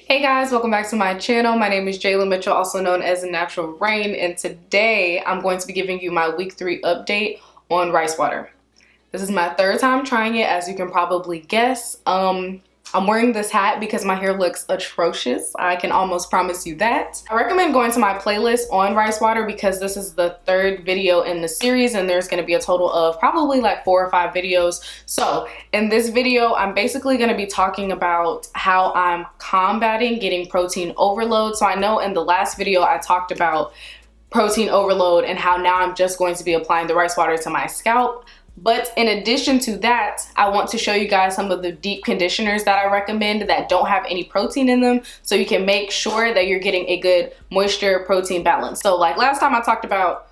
Hey guys, welcome back to my channel. My name is Jayla Mitchell, also known as Natural Rain, and today I'm going to be giving you my week 3 update on rice water. This is my third time trying it, as you can probably guess. I'm wearing this hat because my hair looks atrocious. I can almost promise you that. I recommend going to my playlist on rice water because this is the third video in the series and there's going to be a total of probably like 4 or 5 videos. So in this video, I'm basically going to be talking about how I'm combating getting protein overload. So I know in the last video I talked about protein overload and how now I'm just going to be applying the rice water to my scalp. But in addition to that, I want to show you guys some of the deep conditioners that I recommend that don't have any protein in them, so you can make sure that you're getting a good moisture protein balance. So like last time I talked about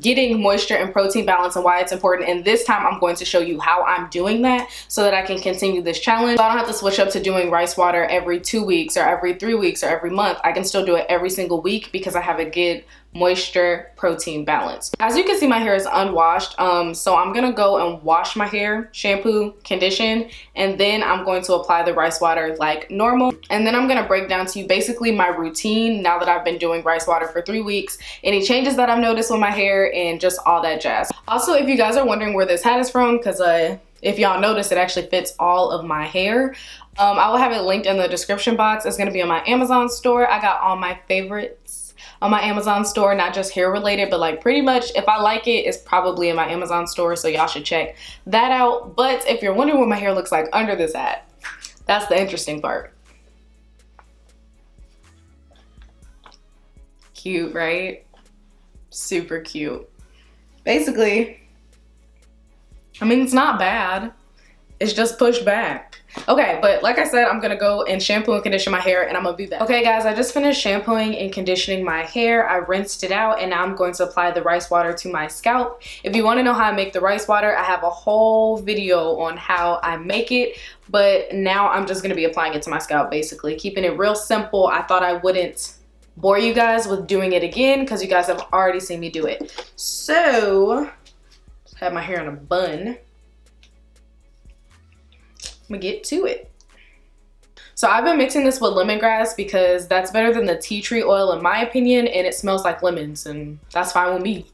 getting moisture and protein balance and why it's important, and this time I'm going to show you how I'm doing that so that I can continue this challenge. So I don't have to switch up to doing rice water every 2 weeks or every 3 weeks or every month. I can still do it every single week because I have a good moisture protein balance. As you can see, my hair is unwashed, so I'm gonna go and wash my hair, shampoo, condition, and then I'm going to apply the rice water like normal. And then I'm gonna break down to you basically my routine now that I've been doing rice water for 3 weeks, any changes that I've noticed with my hair, and just all that jazz. Also, if you guys are wondering where this hat is from, because if y'all notice, it actually fits all of my hair. I will have it linked in the description box. It's gonna be on my Amazon store. I got all my favorites on my Amazon store, not just hair related, but like pretty much if I like it, it's probably in my Amazon store, so y'all should check that out. But if you're wondering what my hair looks like under this hat, that's the interesting part. Cute, right? Super cute. Basically, I mean, it's not bad. It's just pushed back. Okay, but like I said, I'm gonna go and shampoo and condition my hair and I'm gonna be back. Okay guys, I just finished shampooing and conditioning my hair. I rinsed it out and now I'm going to apply the rice water to my scalp. If you wanna know how I make the rice water, I have a whole video on how I make it, but now I'm just gonna be applying it to my scalp, basically. Keeping it real simple. I thought I wouldn't bore you guys with doing it again because you guys have already seen me do it. So, I have my hair in a bun. I'm gonna get to it. So I've been mixing this with lemongrass because that's better than the tea tree oil in my opinion, and it smells like lemons, and that's fine with me.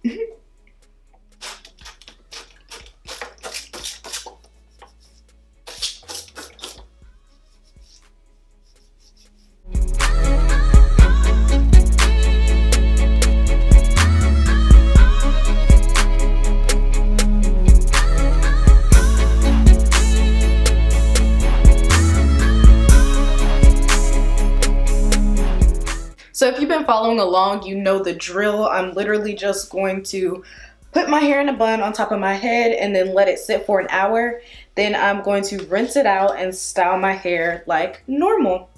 So if you've been following along, you know the drill. I'm literally just going to put my hair in a bun on top of my head and then let it sit for an hour. Then I'm going to rinse it out and style my hair like normal.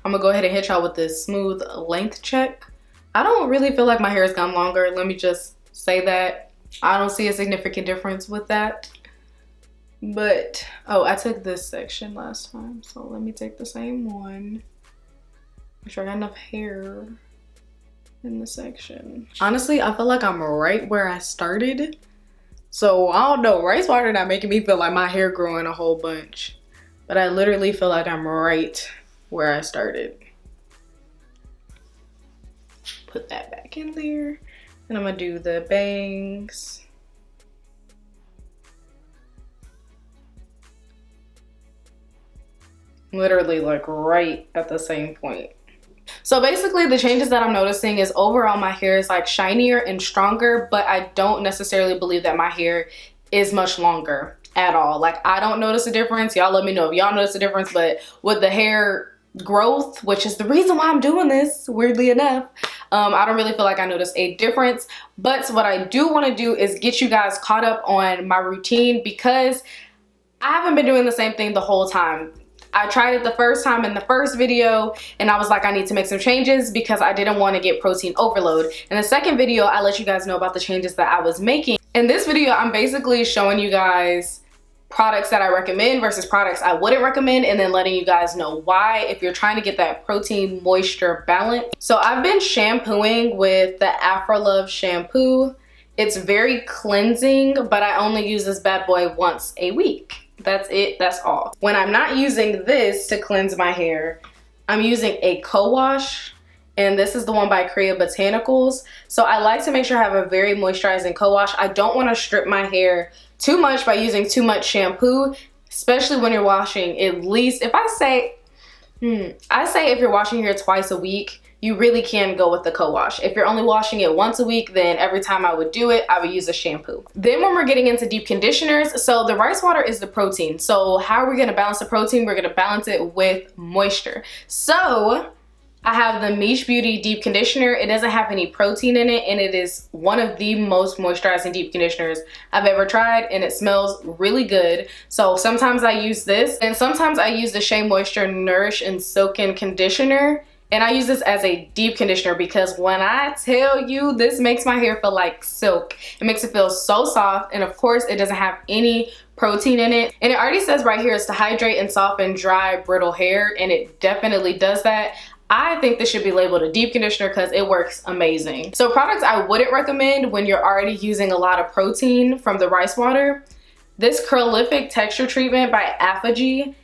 I'm gonna go ahead and hit y'all with this smooth length check. I don't really feel like my hair has gotten longer. Let me just say that. I don't see a significant difference with that. But, oh, I took this section last time, so let me take the same one. Make sure I got enough hair in the section. Honestly, I feel like I'm right where I started. So, I don't know, rice water not making me feel like my hair growing a whole bunch. But I literally feel like I'm right where I started. Put that back in there. And I'm gonna do the bangs. Literally like right at the same point. So basically the changes that I'm noticing is overall my hair is like shinier and stronger, but I don't necessarily believe that my hair is much longer at all. Like I don't notice a difference. Y'all let me know if y'all notice a difference, but with the hair growth, which is the reason why I'm doing this, weirdly enough. I don't really feel like I noticed a difference, but what I do want to do is get you guys caught up on my routine, because I haven't been doing the same thing the whole time. I tried it the first time in the first video and I was like, I need to make some changes because I didn't want to get protein overload. In the second video, I let you guys know about the changes that I was making. In this video, I'm basically showing you guys products that I recommend versus products I wouldn't recommend, and then letting you guys know why if you're trying to get that protein moisture balance. So I've been shampooing with the Afrolove shampoo. It's very cleansing, but I only use this bad boy once a week. That's it, that's all. When I'm not using this to cleanse my hair, I'm using a co-wash, and this is the one by Korea Botanicals. So I like to make sure I have a very moisturizing co-wash. I don't want to strip my hair too much by using too much shampoo, especially when you're washing at least, if I say if you're washing your hair twice a week, you really can go with the co-wash. If you're only washing it once a week, then every time I would do it, I would use a shampoo. Then when we're getting into deep conditioners, so the rice water is the protein. So how are we gonna balance the protein? We're gonna balance it with moisture. So I have the Miche Beauty Deep Conditioner. It doesn't have any protein in it, and it is one of the most moisturizing deep conditioners I've ever tried, and it smells really good. So sometimes I use this, and sometimes I use the Shea Moisture Nourish and Silken Conditioner. And I use this as a deep conditioner because when I tell you, this makes my hair feel like silk. It makes it feel so soft, and of course it doesn't have any protein in it. And it already says right here it's to hydrate and soften dry, brittle hair, and it definitely does that. I think this should be labeled a deep conditioner because it works amazing. So products I wouldn't recommend when you're already using a lot of protein from the rice water. This Curlific Texture Treatment by Apogee.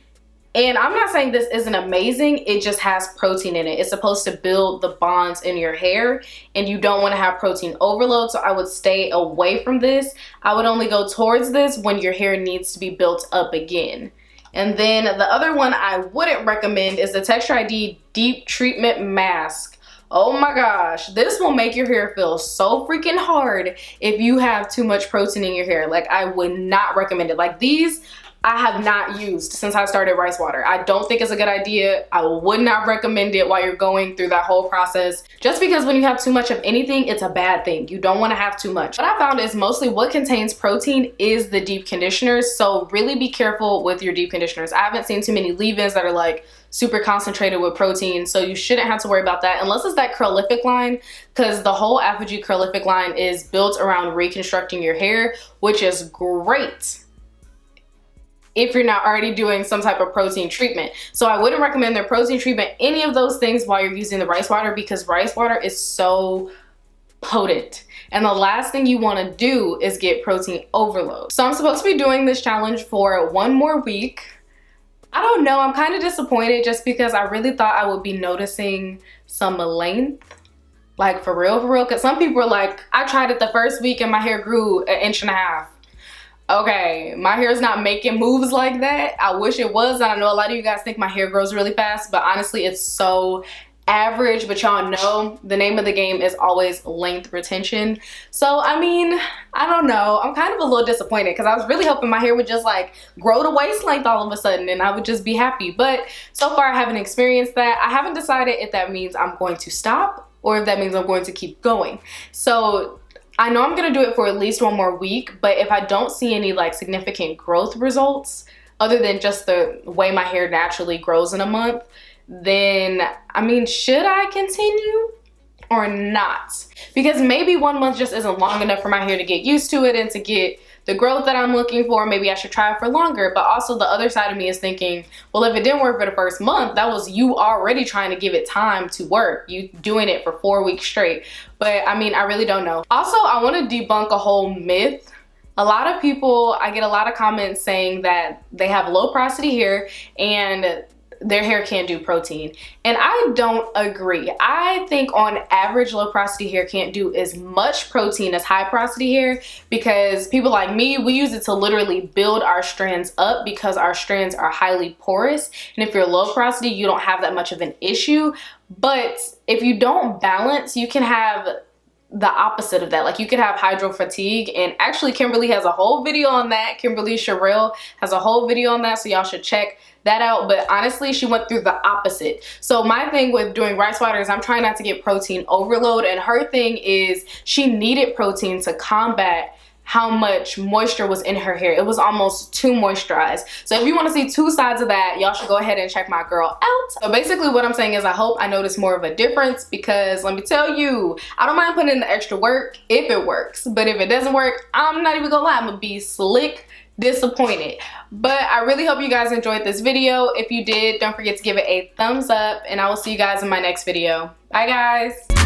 And I'm not saying this isn't amazing, it just has protein in it. It's supposed to build the bonds in your hair, and you don't want to have protein overload, so I would stay away from this. I would only go towards this when your hair needs to be built up again. And then the other one I wouldn't recommend is the Texture ID Deep Treatment Mask. Oh my gosh, this will make your hair feel so freaking hard if you have too much protein in your hair. Like, I would not recommend it. Like, these I have not used since I started rice water. I don't think it's a good idea. I would not recommend it while you're going through that whole process. Just because when you have too much of anything, it's a bad thing. You don't want to have too much. What I found is mostly what contains protein is the deep conditioners. So really be careful with your deep conditioners. I haven't seen too many leave-ins that are like super concentrated with protein. So you shouldn't have to worry about that unless it's that Curlific line, because the whole Apogee Curlific line is built around reconstructing your hair, which is great if you're not already doing some type of protein treatment. So I wouldn't recommend their protein treatment, any of those things, while you're using the rice water, because rice water is so potent. And the last thing you want to do is get protein overload. So I'm supposed to be doing this challenge for 1 more week. I don't know, I'm kind of disappointed just because I really thought I would be noticing some length. Like, for real, because some people are like, I tried it the first week and my hair grew 1.5 inches. Okay, my hair is not making moves like that. I wish it was. I know a lot of you guys think my hair grows really fast, but honestly, it's so average. But y'all know the name of the game is always length retention. So, I mean, I don't know. I'm kind of a little disappointed because I was really hoping my hair would just like grow to waist length all of a sudden and I would just be happy. But so far, I haven't experienced that. I haven't decided if that means I'm going to stop or if that means I'm going to keep going. So I know I'm gonna do it for at least 1 more week, but if I don't see any like significant growth results other than just the way my hair naturally grows in a month, then I mean, should I continue or not? Because maybe 1 month just isn't long enough for my hair to get used to it and to get the growth that I'm looking for. Maybe I should try it for longer. But also the other side of me is thinking, well, if it didn't work for the first month, that was you already trying to give it time to work. You doing it for 4 weeks straight. But I mean, I really don't know. Also, I want to debunk a whole myth. A lot of people, I get a lot of comments saying that they have low porosity hair and their hair can't do protein, and I don't agree. I think on average low porosity hair can't do as much protein as high porosity hair, because people like me, we use it to literally build our strands up because our strands are highly porous, and if you're low porosity you don't have that much of an issue. But if you don't balance, you can have the opposite of that. Like, you could have hydro fatigue, and actually Kimberly has a whole video on that. Kimberly Sherrill has a whole video on that, so y'all should check that out. But honestly, she went through the opposite. So my thing with doing rice water is I'm trying not to get protein overload, and her thing is she needed protein to combat how much moisture was in her hair. It was almost too moisturized. So if you want to see two sides of that, y'all should go ahead and check my girl out. So basically what I'm saying is I hope I notice more of a difference, because let me tell you, I don't mind putting in the extra work if it works. But if it doesn't work, I'm not even gonna lie, I'm gonna be slick disappointed. But I really hope you guys enjoyed this video. If you did, don't forget to give it a thumbs up, and I will see you guys in my next video. Bye guys.